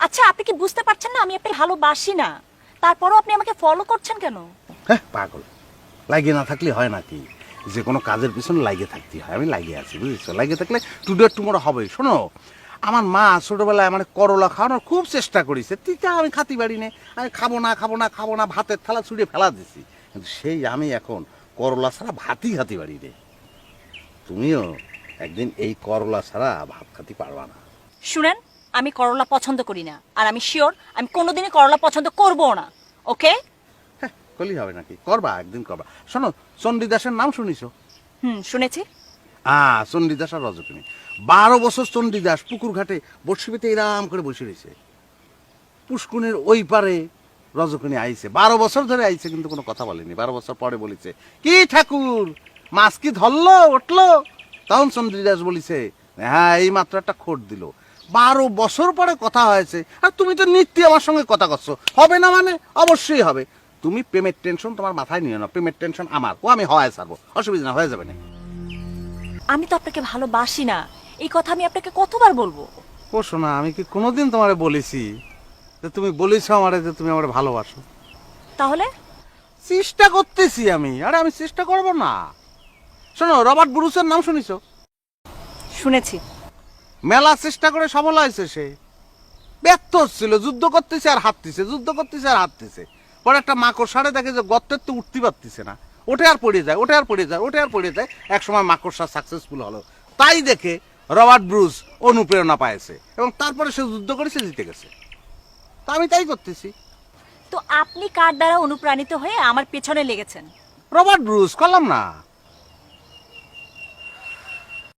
আচ্ছা আপনি কি বুঝতে পারছেন না আমি আপনাকে ভালোবাসি না, তারপরও আপনি আমাকে ফলো করছেন কেন? হ্যাঁ পাগল, লাগিয়ে না থাকলে হয় নাকি? যে কোনো কাজের পিছনে লাগিয়ে থাকতে হয়। আমি লাগিয়ে আছি, বুঝেছো? লাগিয়ে থাকলে টুডে টুমোরো হবে। শোনো, আমার মা ছোটবেলায় মানে করলা খাওয়ানোর খুব চেষ্টা করেছে, তিতা আমি খাতি পারি নে। আমি খাবো না খাবো না খাবো না, ভাতের থালা ছুঁড়ে ফেলা দিছি। কিন্তু সেই আমি এখন করলা ছাড়া ভাতই খাতি পারি রে। তুমিও একদিন এই করলা ছাড়া ভাত খাতি পারবা না। শুনেন, আমি করলা পছন্দ করি না, আর আমি শিওর আমি কোনোদিনই করলা পছন্দ করবো না। ওকে? হ্যাঁ, করলেই হবে নাকি? করবা, একদিন করবা। শোনো, চণ্ডীদাসের নাম শুনিছো? শুনেছি। চণ্ডীদাস আর রজকিনী 12 বছর চণ্ডীদাস পুকুর ঘাটে বড়শি পেতে এরাম করে বসে রয়েছে। পুষ্কুনের ওই পারে রজকিনী আইছে, 12 বছর ধরে আইছে, কিন্তু কোনো কথা বলেনি। 12 বছর পরে বলিছে, কি ঠাকুর, মাছ কি ধরলো উঠলো? তখন চণ্ডীদাস বলিছে, হ্যাঁ এই মাত্র একটা খোট দিল। 12 বছর পরে কথা হয়েছে, আর তুমি তো নিত্য আমার সঙ্গে কথা করছো। হবে না মানে? অবশ্যই হবে। তুমি প্রেমের টেনশন তোমার মাথায় নিও না, প্রেমের টেনশন আমার। ও আমি হয় ছাড়বো, অসুবিধা না, হয়ে যাবে না। আমি তো আপনাকে ভালোবাসি না, এই কথা আমি আপনাকে কতবার বলবো? ও শোনা, আমি কি কোনোদিন তোমারে বলেছি যে তুমি বলেছো আমারে যে তুমি আমারে ভালোবাসো? তাহলে? চেষ্টা করতেছি আমি। আরে আমি চেষ্টা করব না? শোনো, রবার্ট ব্রুসের নাম শুনিছো? শুনেছি। মেলা চেষ্টা করে সফল হয়েছে সে। ব্যর্থ হচ্ছিল, যুদ্ধ করতেছে আর হারতেছে, যুদ্ধ করতেছে আর হারতেছে। পরে একটা মাকড়সারে দেখে যে গর্তের তো উঠতে পারতেছে না, ওঠে আর পড়ে যায়, ওঠে আর পড়ে যায়, ওঠে আর পড়ে যায়। এক সময় মাকড়সা সাকসেসফুল হলো। তাই দেখে রবার্ট ব্রুস অনুপ্রেরণা পাইছে, এবং তারপরে সে যুদ্ধ করে সে জিতে গেছে। তা আমি তাই করতেছি। তো আপনি কার দ্বারা অনুপ্রাণিত হয়ে আমার পেছনে লেগেছেন? রবার্ট ব্রুস, করলাম না?